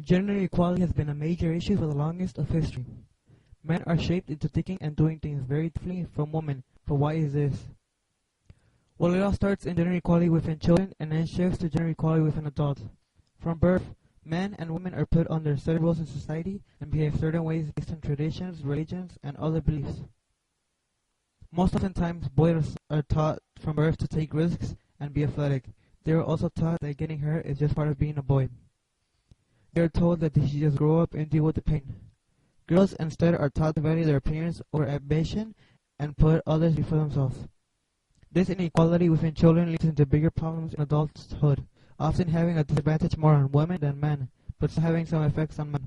Gender equality has been a major issue for the longest of history. Men are shaped into thinking and doing things very differently from women. But why is this? Well, it all starts in gender equality within children and then shifts to gender equality within adults. From birth, men and women are put under certain roles in society and behave certain ways based on traditions, religions, and other beliefs. Most oftentimes, boys are taught from birth to take risks and be athletic. They are also taught that getting hurt is just part of being a boy. They are told that they should just grow up and deal with the pain. Girls instead are taught to value their appearance over ambition and put others before themselves. This inequality within children leads into bigger problems in adulthood, often having a disadvantage more on women than men, but still having some effects on men.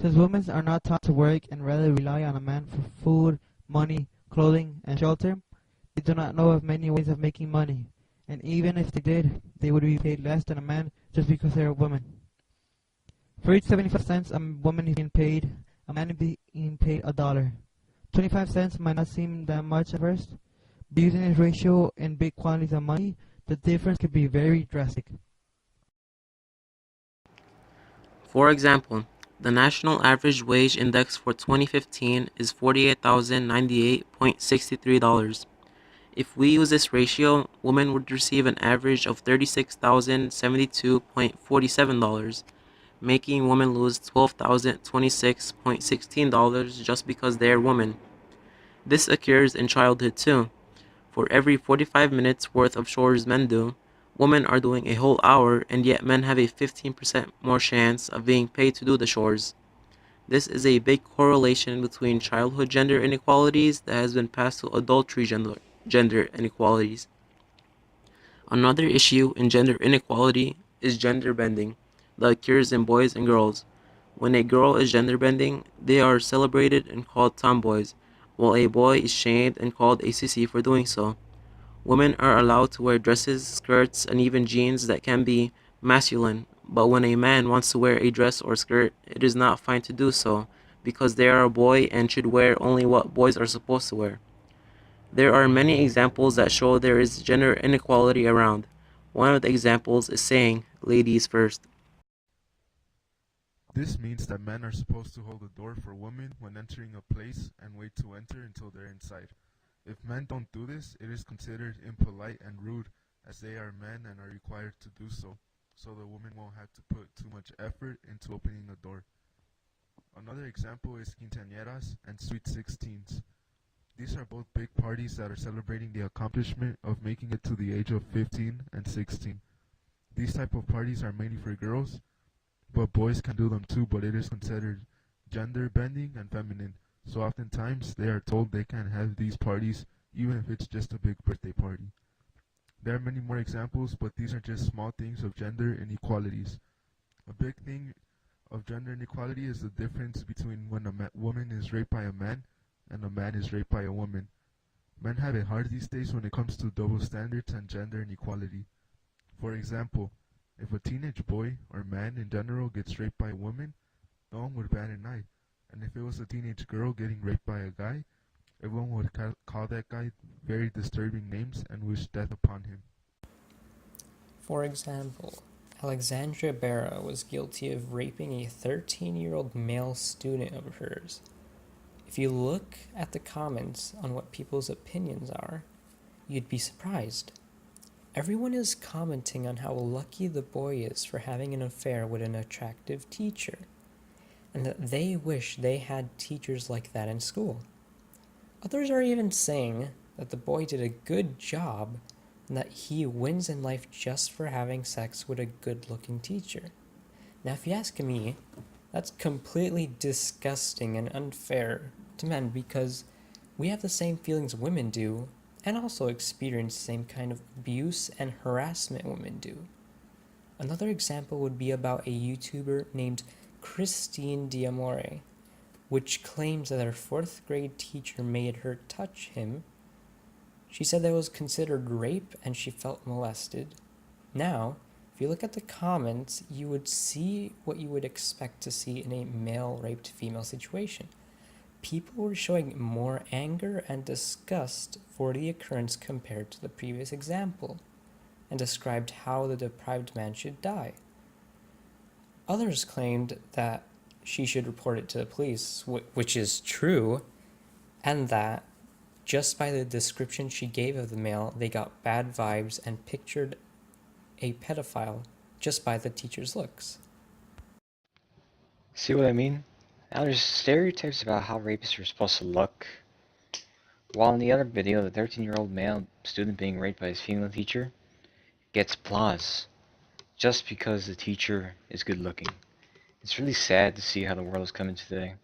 Since women are not taught to work and rather rely on a man for food, money, clothing, and shelter, they do not know of many ways of making money, and even if they did, they would be paid less than a man just because they are women. For each 75 cents a woman is being paid, a man is being paid $1. 25 cents might not seem that much at first, but using this ratio in big quantities of money, the difference could be very drastic. For example, the national average wage index for 2015 is $48,098.63. If we use this ratio, women would receive an average of $36,072.47, making women lose $12,026.16 just because they are women. This occurs in childhood too. For every 45 minutes worth of chores men do, women are doing a whole hour, and yet men have a 15% more chance of being paid to do the chores. This is a big correlation between childhood gender inequalities that has been passed to adultry gender inequalities. Another issue in gender inequality is gender bending that occurs in boys and girls. When a girl is gender bending, they are celebrated and called tomboys, while a boy is shamed and called a sissy for doing so. Women are allowed to wear dresses, skirts, and even jeans that can be masculine, but when a man wants to wear a dress or skirt, it is not fine to do so, because they are a boy and should wear only what boys are supposed to wear. There are many examples that show there is gender inequality around. One of the examples is saying, ladies first. This means that men are supposed to hold the door for women when entering a place and wait to enter until they're inside. If men don't do this, it is considered impolite and rude, as they are men and are required to do so the woman won't have to put too much effort into opening the door. Another example is quinceañeras and sweet 16s. These are both big parties that are celebrating the accomplishment of making it to the age of 15 and 16. These type of parties are mainly for girls, but boys can do them too, but it is considered gender bending and feminine, so oftentimes they are told they can't have these parties even if it's just a big birthday party. There are many more examples, but these are just small things of gender inequalities. A big thing of gender inequality is the difference between when a woman is raped by a man and a man is raped by a woman. Men have it hard these days when it comes to double standards and gender inequality. For example, if a teenage boy or man in general gets raped by a woman, no one would bat an eye. And if it was a teenage girl getting raped by a guy, everyone would call that guy very disturbing names and wish death upon him. For example, Alexandra Barra was guilty of raping a 13-year-old male student of hers. If you look at the comments on what people's opinions are, you'd be surprised. Everyone is commenting on how lucky the boy is for having an affair with an attractive teacher, and that they wish they had teachers like that in school. Others are even saying that the boy did a good job and that he wins in life just for having sex with a good-looking teacher. Now, if you ask me, that's completely disgusting and unfair to men because we have the same feelings women do and also experience the same kind of abuse and harassment women do. Another example would be about a YouTuber named Christine D'Amore, which claims that her 4th grade teacher made her touch him. She said that was considered rape and she felt molested. Now, if you look at the comments, you would see what you would expect to see in a male raped female situation. people were showing more anger and disgust for the occurrence compared to the previous example, and described how the deprived man should die. Others claimed that she should report it to the police, which is true, and that just by the description she gave of the male, they got bad vibes and pictured a pedophile just by the teacher's looks. See what I mean? Now there's stereotypes about how rapists are supposed to look. While in the other video, the 13-year-old male student being raped by his female teacher gets applause just because the teacher is good looking. It's really sad to see how the world is coming today.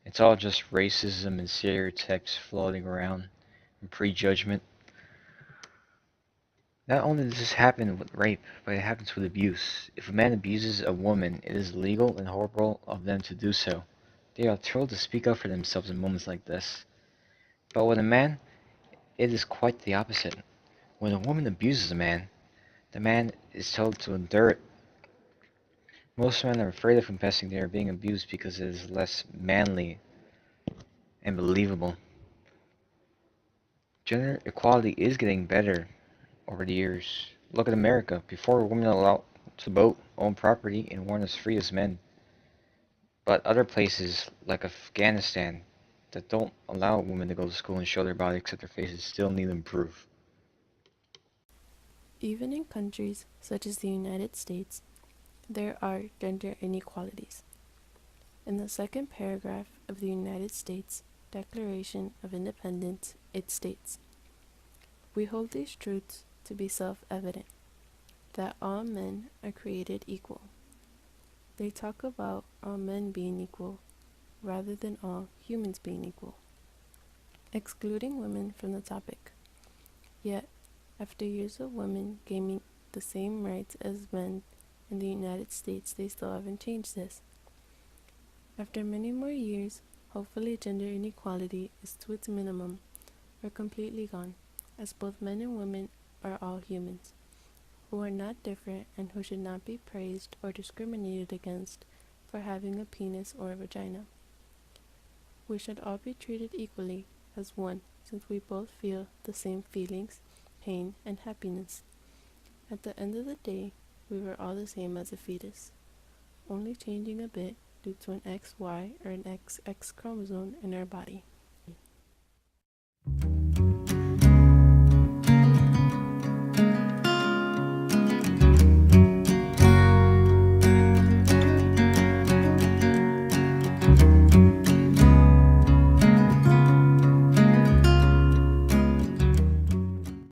It's all just racism and stereotypes floating around and prejudgment. Not only does this happen with rape, but it happens with abuse. If a man abuses a woman, it is illegal and horrible of them to do so. They are told to speak up for themselves in moments like this. But with a man, it is quite the opposite. When a woman abuses a man, the man is told to endure it. Most men are afraid of confessing they are being abused because it is less manly and believable. Gender equality is getting better over the years. Look at America. Before, women are allowed to vote, own property, and weren't as free as men. But other places, like Afghanistan, that don't allow women to go to school and show their body except their faces still need to improve. Even in countries such as the United States, there are gender inequalities. In the second paragraph of the United States Declaration of Independence, it states, "We hold these truths to be self-evident, that all men are created equal." They talk about all men being equal, rather than all humans being equal, excluding women from the topic. Yet, after years of women gaining the same rights as men in the United States, they still haven't changed this. After many more years, hopefully gender inequality is to its minimum or completely gone, as both men and women are all humans, who are not different and who should not be praised or discriminated against for having a penis or a vagina. We should all be treated equally as one, since we both feel the same feelings, pain, and happiness. At the end of the day, we were all the same as a fetus, only changing a bit due to an XY or an XX chromosome in our body.